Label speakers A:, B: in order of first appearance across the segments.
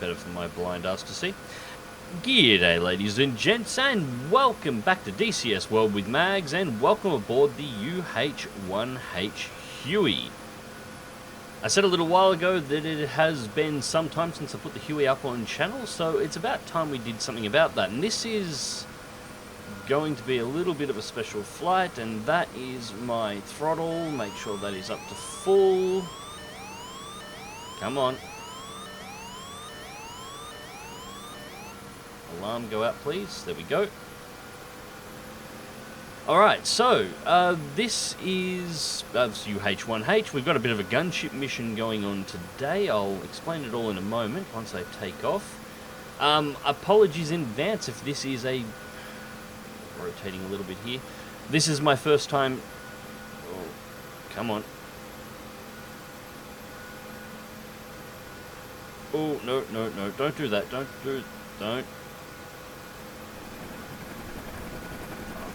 A: better for my blind ass to see. G'day ladies and gents, and welcome back to DCS World with Mags, and welcome aboard the UH-1H Huey. I said a little while ago that it has been some time since I put the Huey up on channel, so it's about time we did something about that. And this is going to be a little bit of a special flight, and that is my throttle. Make sure that is up to full. Come on. Alarm go out, please. There we go. Alright, so this is UH-1H. We've got a bit of a gunship mission going on today. I'll explain it all in a moment once I take off. Apologies in advance if this is a... rotating a little bit here. This is my first time... Oh, come on. Oh, no, no, no. Don't do that. Don't.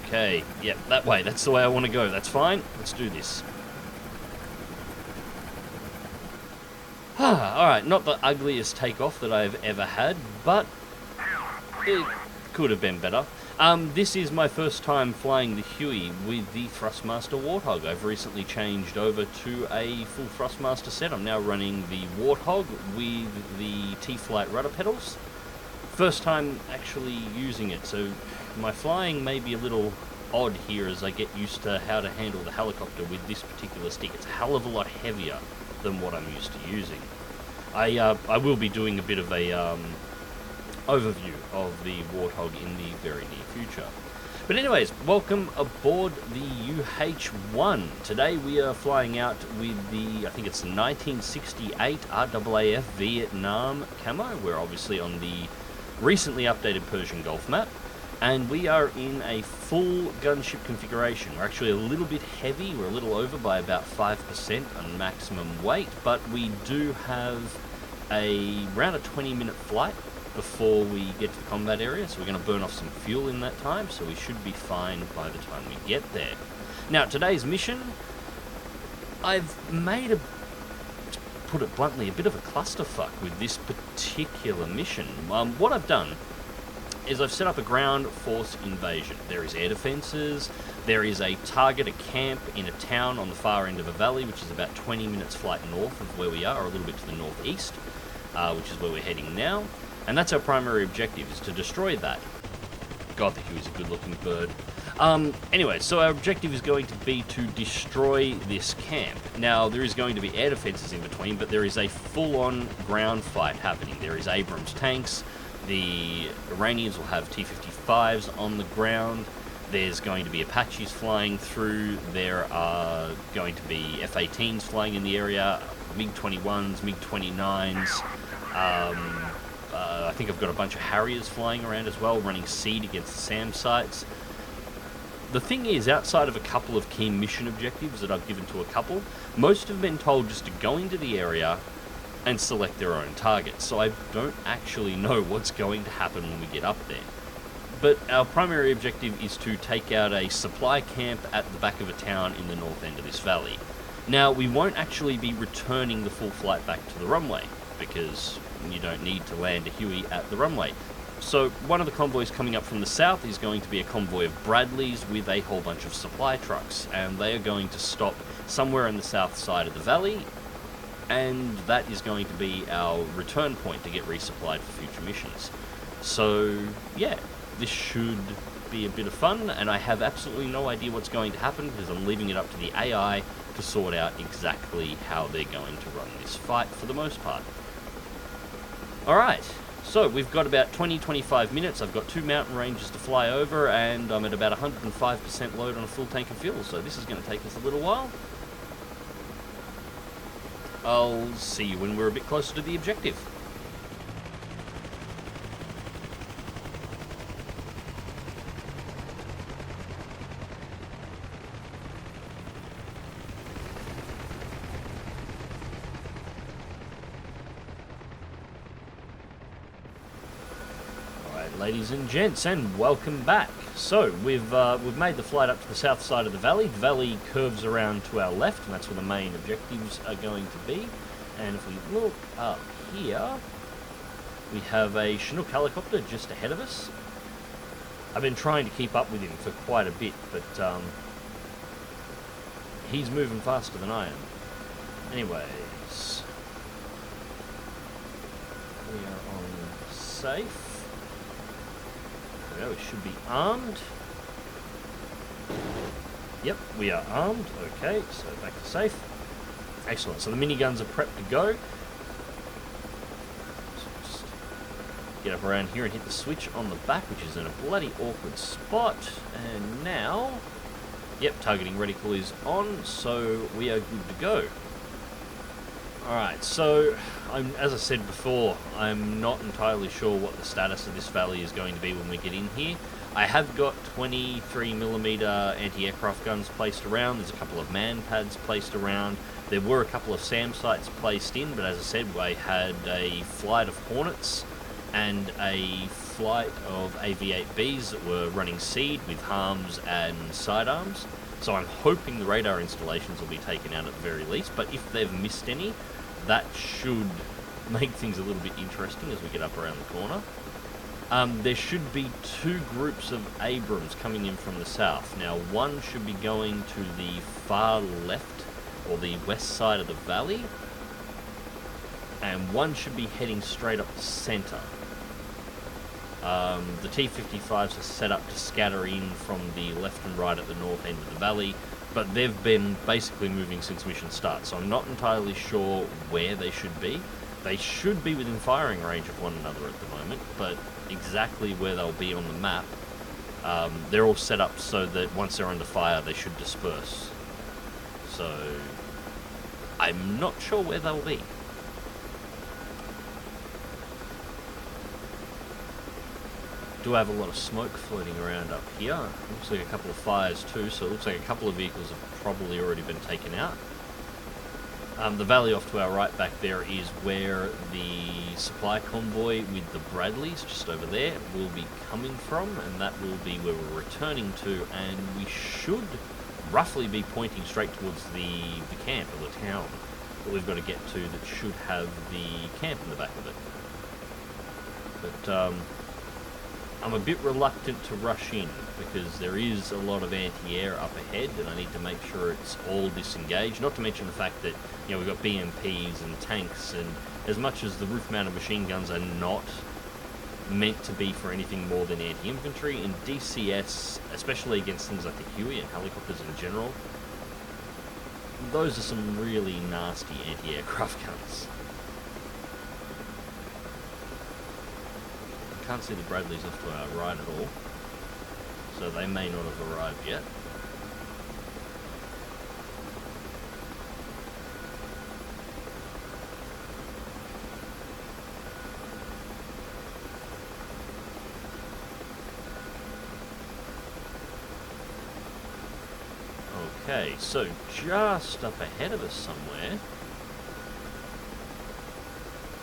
A: Okay, yep, that way. That's the way I want to go. That's fine. Let's do this. Alright, not the ugliest takeoff that I've ever had, but it could have been better. This is my first time flying the Huey with the Thrustmaster Warthog. I've recently changed over to a full Thrustmaster set. I'm now running the Warthog with the T.Flight rudder pedals. First time actually using it, so my flying may be a little odd here as I get used to how to handle the helicopter with this particular stick. It's a hell of a lot heavier than what I'm used to using. I will be doing a bit of a overview of the Warthog in the very near future. But anyways, welcome aboard the UH-1. Today we are flying out with the, I think it's 1968 RAAF Vietnam camo. We're obviously on the recently updated Persian Gulf map, and we are in a full gunship configuration. We're actually a little bit heavy. We're a little over by about 5% on maximum weight, but we do have around a 20-minute flight before we get to the combat area, so we're going to burn off some fuel in that time, so we should be fine by the time we get there. Now, today's mission, I've made a, to put it bluntly, a bit of a clusterfuck with this particular mission. What I've done is I've set up a ground force invasion. There is air defences, there is a target, a camp in a town on the far end of a valley, which is about 20 minutes flight north of where we are, or a little bit to the northeast, which is where we're heading now. And that's our primary objective, is to destroy that. God, the Huey's a good-looking bird. Anyway, so our objective is going to be to destroy this camp. Now, there is going to be air defences in between, but there is a full-on ground fight happening. There is Abrams tanks. The Iranians will have T-55s on the ground. There's going to be Apaches flying through. There are going to be F-18s flying in the area, MiG-21s, MiG-29s. I think I've got a bunch of Harriers flying around as well, running seed against the SAM sites. The thing is, outside of a couple of key mission objectives that I've given to a couple, most have been told just to go into the area and select their own targets, so I don't actually know what's going to happen when we get up there. But our primary objective is to take out a supply camp at the back of a town in the north end of this valley. Now, we won't actually be returning the full flight back to the runway, because you don't need to land a Huey at the runway. So one of the convoys coming up from the south is going to be a convoy of Bradleys with a whole bunch of supply trucks, and they are going to stop somewhere on the south side of the valley, and that is going to be our return point to get resupplied for future missions. So yeah, this should be a bit of fun, and I have absolutely no idea what's going to happen because I'm leaving it up to the AI to sort out exactly how they're going to run this fight for the most part. Alright, so we've got about 20-25 minutes. I've got 2 mountain ranges to fly over, and I'm at about 105% load on a full tank of fuel, so this is going to take us a little while. I'll see you when we're a bit closer to the objective. Ladies and gents, and welcome back. So we've made the flight up to the south side of the valley. The valley curves around to our left, and that's where the main objectives are going to be. And if we look up here, We have a Chinook helicopter just ahead of us. I've been trying to keep up with him for quite a bit, but he's moving faster than I am. Anyways, we are on safe. There we go, we should be armed. Yep, we are armed. Okay, so back to safe. Excellent, so the miniguns are prepped to go. Just get up around here and hit the switch on the back, which is in a bloody awkward spot. And now, yep, targeting reticle is on, so we are good to go. Alright, so, as I said before, I'm not entirely sure what the status of this valley is going to be when we get in here. I have got 23mm anti-aircraft guns placed around. There's a couple of man pads placed around. There were a couple of SAM sites placed in, but as I said, I had a flight of Hornets and a flight of AV-8Bs that were running seed with harms and sidearms. So I'm hoping the radar installations will be taken out at the very least, but if they've missed any, that should make things a little bit interesting as we get up around the corner. There should be two groups of Abrams coming in from the south. Now, one should be going to the far left, or the west side of the valley, and one should be heading straight up the centre. The T-55s are set up to scatter in from the left and right at the north end of the valley, but they've been basically moving since mission start, so I'm not entirely sure where they should be. They should be within firing range of one another at the moment, but exactly where they'll be on the map, they're all set up so that once they're under fire, they should disperse. So, I'm not sure where they'll be. Do have a lot of smoke floating around up here. Looks like a couple of fires too, so it looks like a couple of vehicles have probably already been taken out. The valley off to our right back there is where the supply convoy with the Bradleys, just over there, will be coming from, and that will be where we're returning to, and we should roughly be pointing straight towards the camp, or the town, that we've got to get to, that should have the camp in the back of it. But I'm a bit reluctant to rush in, because there is a lot of anti-air up ahead, and I need to make sure it's all disengaged, not to mention the fact that, you know, we've got BMPs and tanks, and as much as the roof-mounted machine guns are not meant to be for anything more than anti-infantry, in DCS, especially against things like the Huey and helicopters in general, those are some really nasty anti-aircraft guns. Can't see the Bradleys off to our right at all, so they may not have arrived yet. Okay, so just up ahead of us somewhere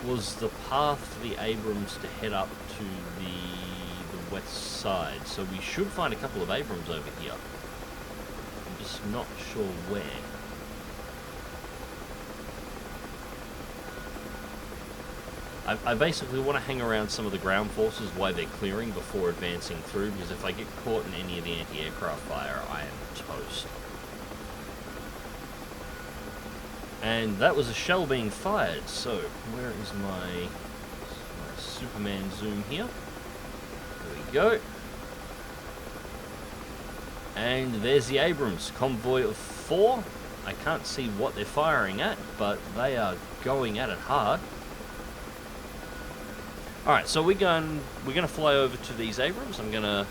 A: was the path for the Abrams to head up to the west side. So we should find a couple of Abrams over here. I'm just not sure where. I basically want to hang around some of the ground forces while they're clearing before advancing through, because if I get caught in any of the anti-aircraft fire, I am toast. And that was a shell being fired, so where is my Superman zoom here? There we go. And there's the Abrams, convoy of 4. I can't see what they're firing at, but they are going at it hard. Alright, so we're going to fly over to these Abrams. I'm going to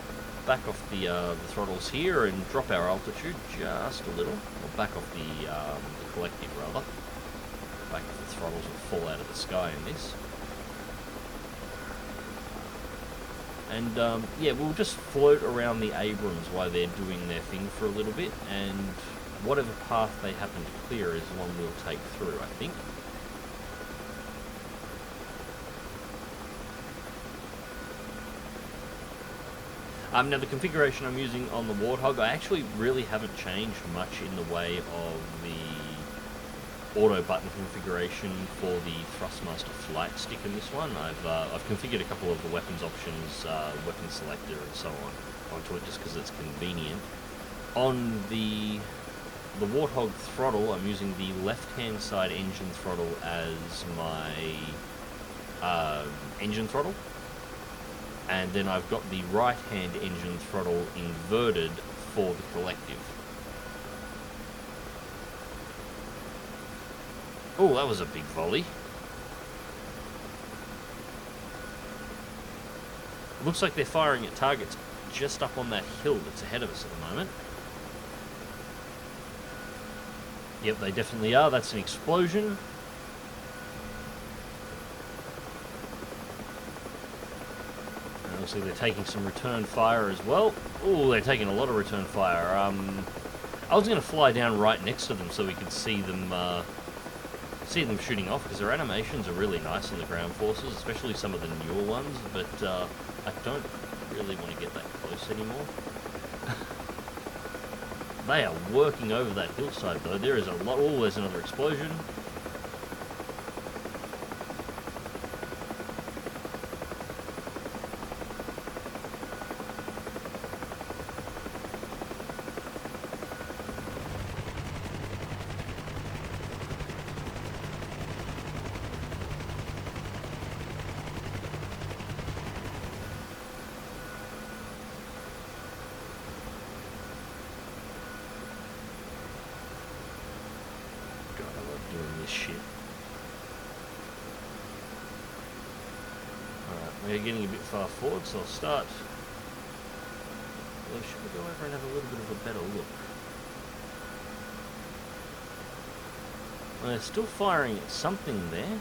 A: back off the throttles here and drop our altitude just a little. Or back off the collective, rather. Back off the throttles will fall out of the sky in this. And, yeah, we'll just float around the Abrams while they're doing their thing for a little bit, and whatever path they happen to clear is the one we'll take through, I think. Now the configuration I'm using on the Warthog, I actually really haven't changed much in the way of auto button configuration for the Thrustmaster flight stick in this one. I've configured a couple of the weapons options, weapon selector and so on, onto it just because it's convenient. On the Warthog throttle, I'm using the left-hand side engine throttle as my engine throttle, and then I've got the right-hand engine throttle inverted for the collective. Oh, that was a big volley. Looks like they're firing at targets just up on that hill that's ahead of us at the moment. Yep, they definitely are. That's an explosion. And looks like they're taking some return fire as well. Oh, they're taking a lot of return fire. I was going to fly down right next to them so we could see them shooting off, because their animations are really nice on the ground forces, especially some of the newer ones, but I don't really want to get that close anymore. They are working over that hillside though. There is a lot. Oh, there's another explosion. Shit. Alright, we're getting a bit far forward, so I'll start. Well, should we go over and have a little bit of a better look? Well, they're still firing at something there.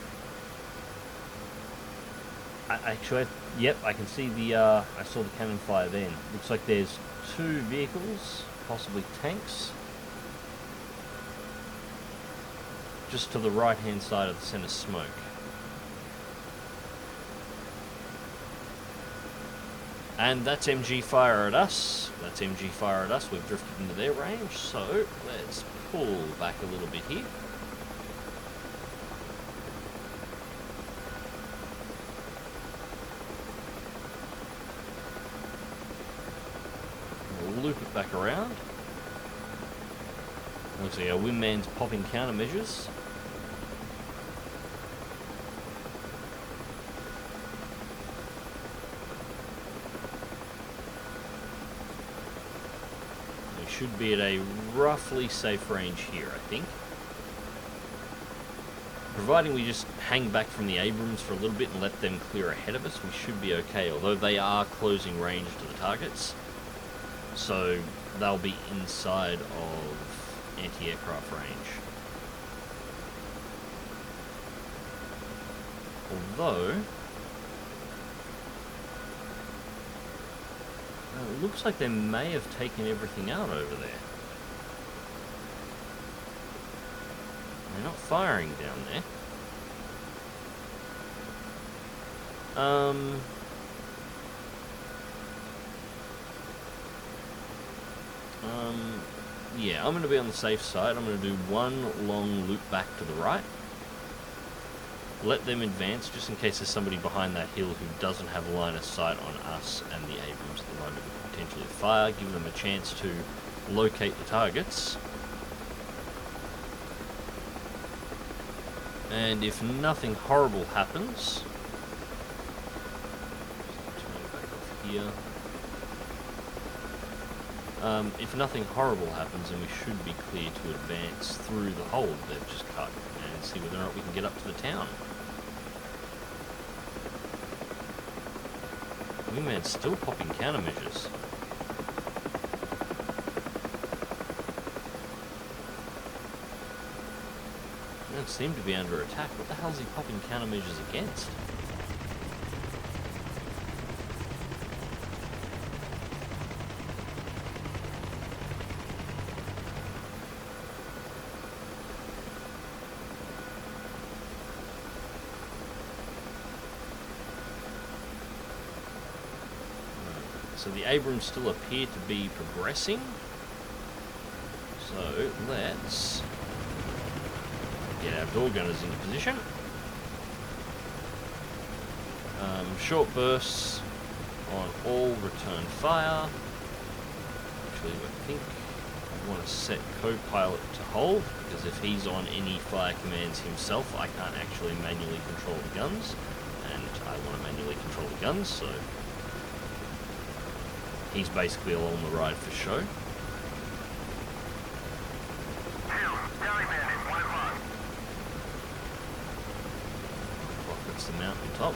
A: Yep, I can see the, I saw the cannon fire then. Looks like there's two vehicles, possibly tanks, just to the right hand side of the centre smoke. And that's MG fire at us. That's MG fire at us. We've drifted into their range, so let's pull back a little bit here. We'll loop it back around. Looks like our wingman's popping countermeasures. We should be at a roughly safe range here, I think. Providing we just hang back from the Abrams for a little bit and let them clear ahead of us, we should be okay, although they are closing range to the targets. So they'll be inside of anti-aircraft range. Although it looks like they may have taken everything out over there. They're not firing down there. Yeah, I'm going to be on the safe side. I'm going to do one long loop back to the right. Let them advance, just in case there's somebody behind that hill who doesn't have a line of sight on us and the Abrams at the moment who could potentially fire. Give them a chance to locate the targets. And if nothing horrible happens... Turn back off here. If nothing horrible happens, then we should be clear to advance through the hole they've just cut and see whether or not we can get up to the town. Wingman's still popping countermeasures. They don't seem to be under attack. What the hell is he popping countermeasures against? So the Abrams still appear to be progressing. So let's Get our door gunners into position. Short bursts on all return fire. Actually, I think I want to set co-pilot to hold, because if he's on any fire commands himself, I can't actually manually control the guns, and I want to manually control the guns, so he's basically along the ride for show. That's the mountain top.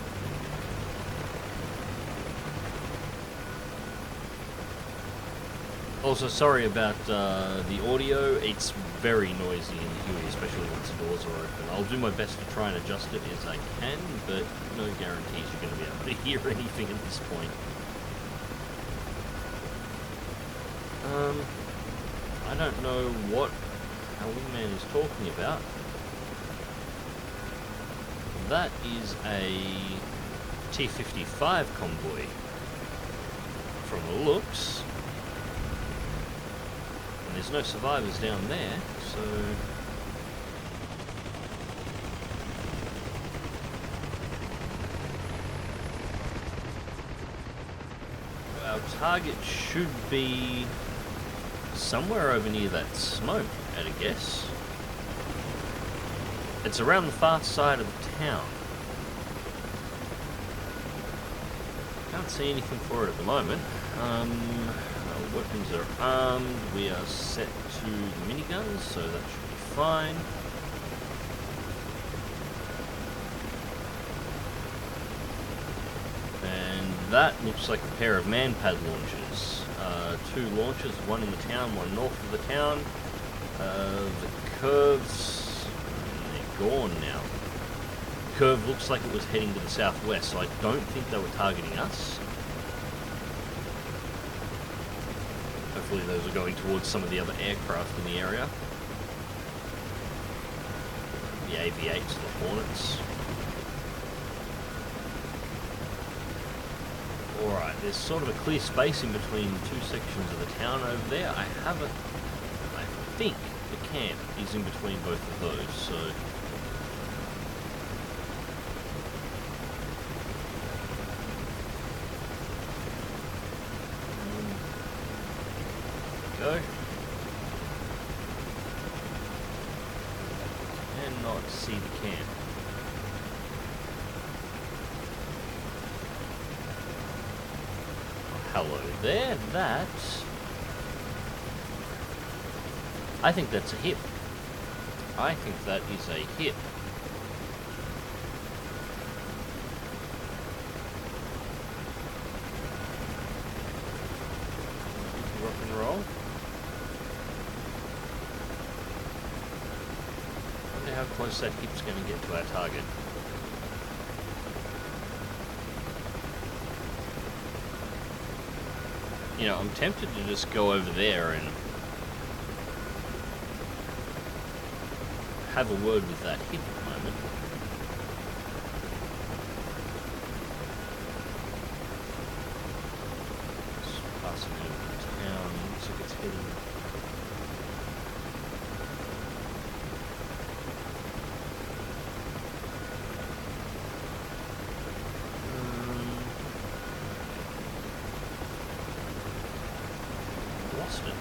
A: Also, sorry about the audio. It's very noisy in the Huey, especially once the doors are open. I'll do my best to try and adjust it as I can, but no guarantees you're going to be able to hear anything at this point. I don't know what our wingman is talking about. That is a T-55 convoy from the looks. And there's no survivors down there, so our target should be somewhere over near that smoke, at a guess. It's around the far side of the town. Can't see anything for it at the moment. Our weapons are armed. We are set to the miniguns, so that should be fine. And that looks like a pair of man-pad launchers. 2 launchers, one in the town, one north of the town. The curves, they're gone now. The curve looks like it was heading to the southwest, so I don't think they were targeting us. Hopefully those are going towards some of the other aircraft in the area. The AV-8s, the Hornets. Alright, there's sort of a clear space in between 2 sections of the town over there. I think the camp is in between both of those, so go. Cannot see the camp. Oh, hello there, that. I think that's a hit. I think that is a hit. Rock and roll. Wonder how close that hit's going to get to our target. You know, I'm tempted to just go over there and have a word with that hit at the moment. Just passing over the town, looks like it's heading. Lost it.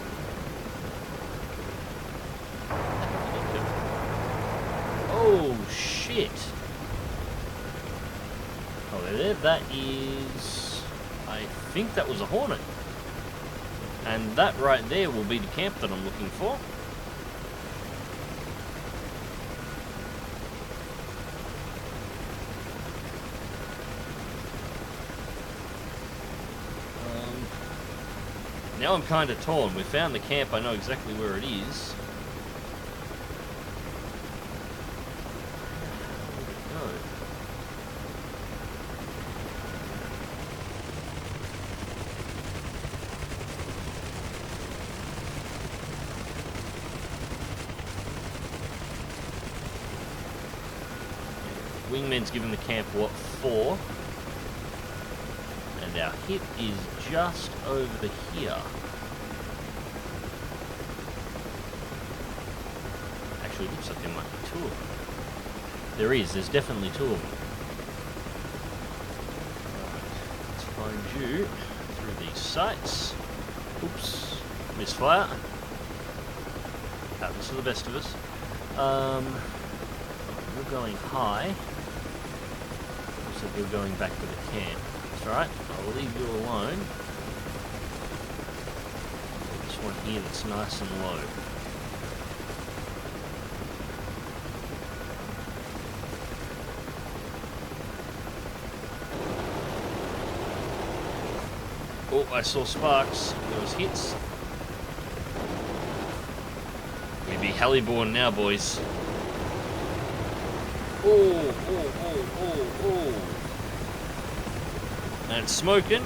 A: Oh shit! Oh, there, that is... I think that was a Hornet. And that right there will be the camp that I'm looking for. Now I'm kind of torn. We found the camp, I know exactly where it is. Wingman's given the camp, what, 4? And our hit is just over here. Actually, it looks like there might be 2 of them. There's definitely two of them. Let's find you through these sights. Oops, misfire. Happens to the best of us. You're going high. Looks like you're going back to the camp. That's alright, I'll leave you alone. This one here that's nice and low. Oh, I saw sparks. There was hits. We be heliborn now, boys. Oh. And it's smoking.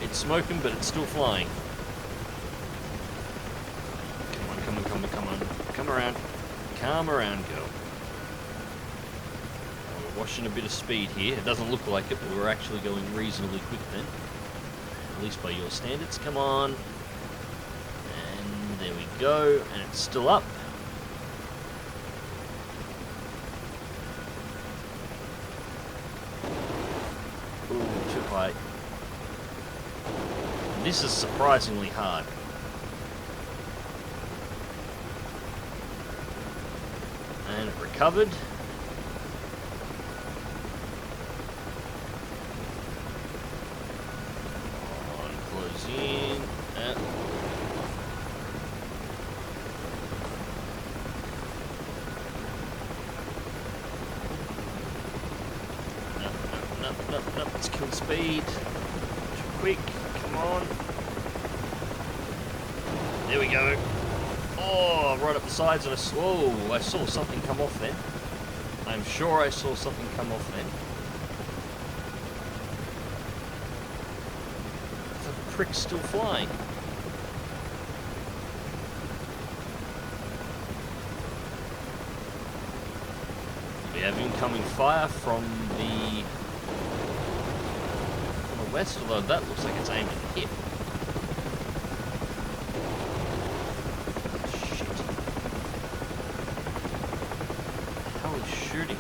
A: It's smoking, but it's still flying. Come on. Come around. Come around, girl. We're washing a bit of speed here. It doesn't look like it, but we're actually going reasonably quick then. At least by your standards. Come on. And there we go. And it's still up. Ooh, too high. This is surprisingly hard. And it recovered. On, close in. No, let's kill speed. Too quick. Come on. There we go. Oh, right up the sides, and I saw something come off then. I'm sure I saw something come off then. The prick's still flying. We have incoming fire from the west, although that looks like it's aimed at the hip. Shooting.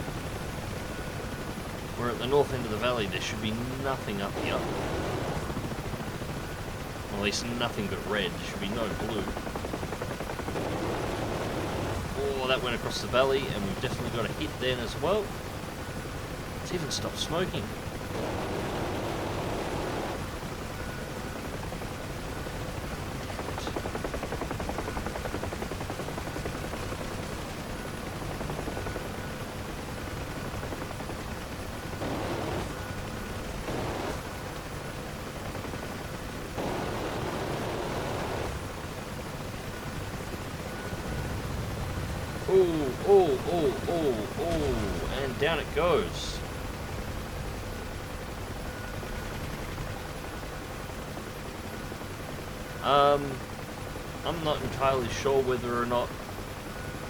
A: We're at the north end of the valley. There should be nothing up here. Or at least nothing but red. There should be no blue. Oh, that went across the valley, and we've definitely got a hit then as well. It's even stopped smoking. Oh, and down it goes. I'm not entirely sure whether or not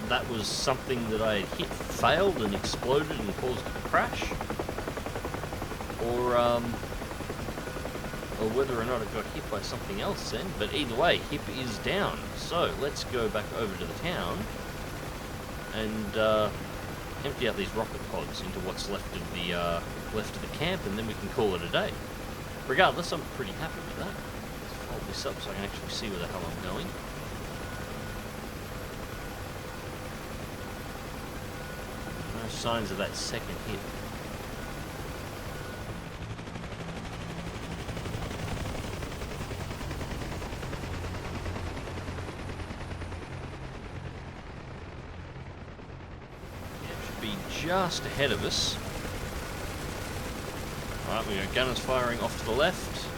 A: that was something that I had hit, failed, and exploded and caused it to crash, or whether or not it got hit by something else then. But either way, hip is down. So let's go back over to the town and empty out these rocket pods into what's left of the camp, and then we can call it a day. Regardless, I'm pretty happy with that. Let's fold this up so I can actually see where the hell I'm going. No signs of that second hit. Just ahead of us. Alright, we got gunners firing off to the left.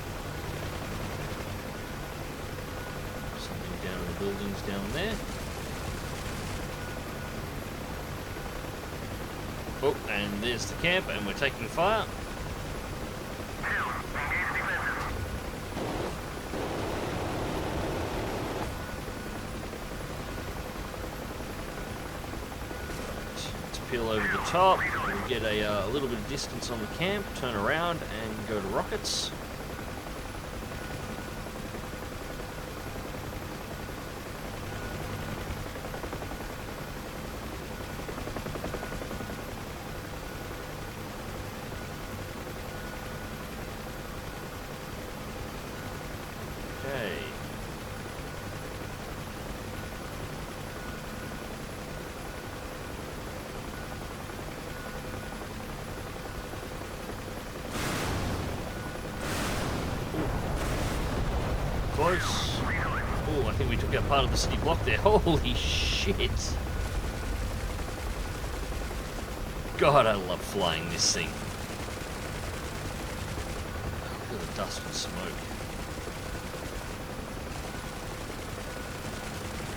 A: Something down in the buildings down there. Oh, and there's the camp, and we're taking fire. Peel over the top, we'll get a little bit of distance on the camp, turn around and go to rockets. close. Oh, I think we took out part of the city block there. Holy shit. God, I love flying this thing. Look at the dust and smoke.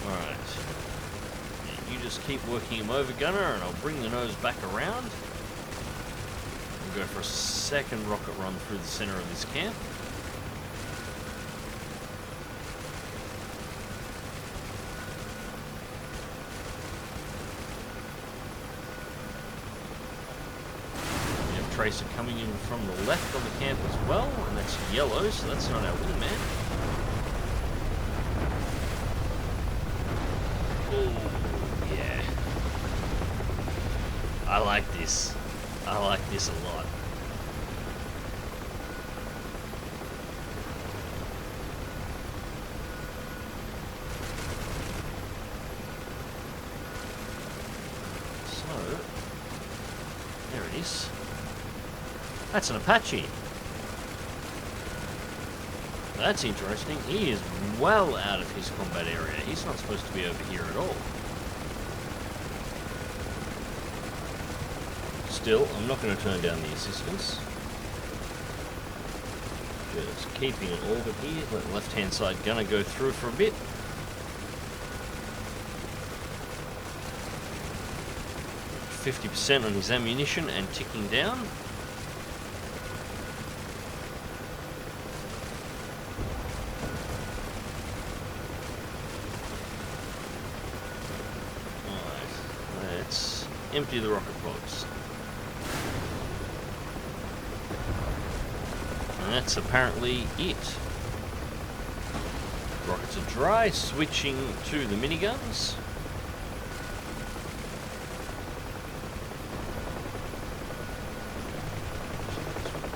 A: Alright. You just keep working him over, Gunner, and I'll bring the nose back around. We'll go for a second rocket run through the center of this camp. Tracer coming in from the left on the camp as well, and that's yellow, so that's not our wingman. Oh, yeah. I like this. I like this a lot. So, there it is. That's an Apache. That's interesting. He is well out of his combat area. He's not supposed to be over here at all. Still, I'm not going to turn down the assistance. Just keeping it orbit here. Let the left-hand side gunner go through for a bit. %50 on his ammunition and ticking down. Empty the rocket pods. And that's apparently it. Rockets are dry, switching to the miniguns.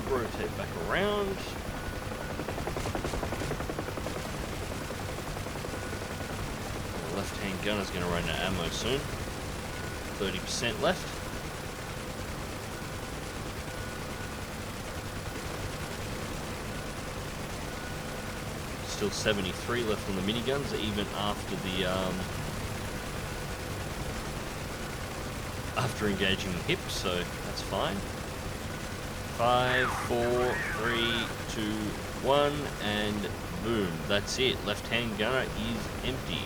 A: Rotate back around. The left-hand gunner's going to run out of ammo soon. 30% left. Still 73 left on the miniguns, even after the after engaging the hip, so that's fine. 5, 4, 3, 2, 1, and boom. That's it. Left-hand gunner is empty.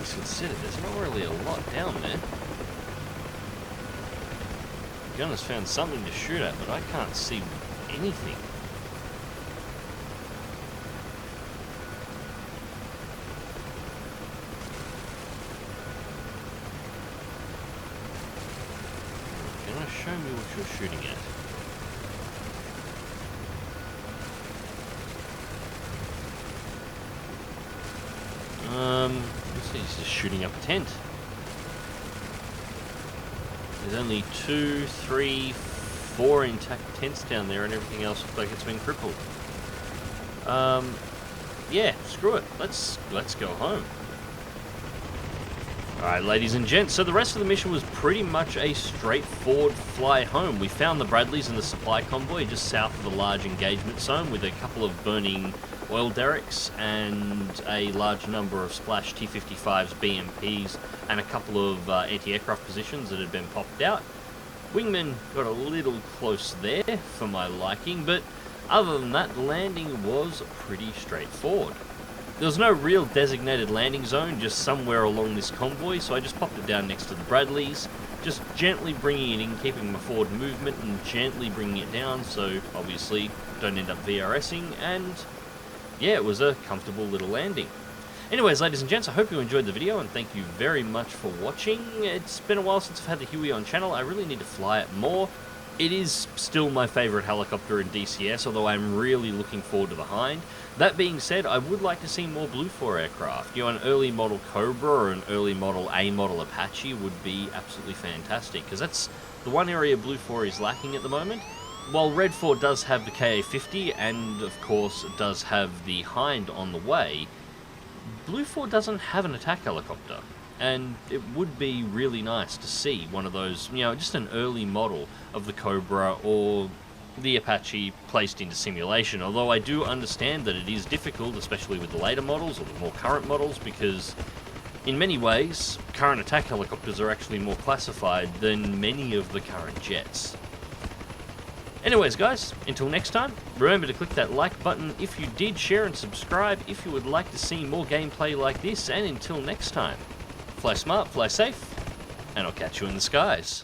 A: Considered, there's not really a lot down there. The gunner's found something to shoot at, but I can't see anything. Gunner, show me what you're shooting at. He's just shooting up a tent. There's only 2, 3, 4 intact tents down there, and everything else looks like it's been crippled. Yeah, screw it. Let's go home. Alright, ladies and gents, so the rest of the mission was pretty much a straightforward fly home. We found the Bradleys and the supply convoy just south of the large engagement zone with a couple of burning oil derricks and a large number of splash T-55s, BMPs, and a couple of anti-aircraft positions that had been popped out. Wingman got a little close there for my liking, but other than that, the landing was pretty straightforward. There was no real designated landing zone, just somewhere along this convoy, so I just popped it down next to the Bradleys, just gently bringing it in, keeping my forward movement, and gently bringing it down, so obviously don't end up VRSing, and yeah, it was a comfortable little landing. Anyways, ladies and gents, I hope you enjoyed the video, and thank you very much for watching. It's been a while since I've had the Huey on channel. I really need to fly it more. It is still my favourite helicopter in DCS, although I'm really looking forward to the Hind. That being said, I would like to see more Blue 4 aircraft. You know, an early model Cobra or an early model A model Apache would be absolutely fantastic, because that's the one area Blue 4 is lacking at the moment. While Red 4 does have the KA-50 and, of course, does have the Hind on the way, Blue 4 doesn't have an attack helicopter. And it would be really nice to see one of those, you know, just an early model of the Cobra or the Apache placed into simulation. Although I do understand that it is difficult, especially with the later models or the more current models, because in many ways, current attack helicopters are actually more classified than many of the current jets. Anyways, guys, until next time, remember to click that like button if you did, share and subscribe if you would like to see more gameplay like this, and until next time, fly smart, fly safe, and I'll catch you in the skies.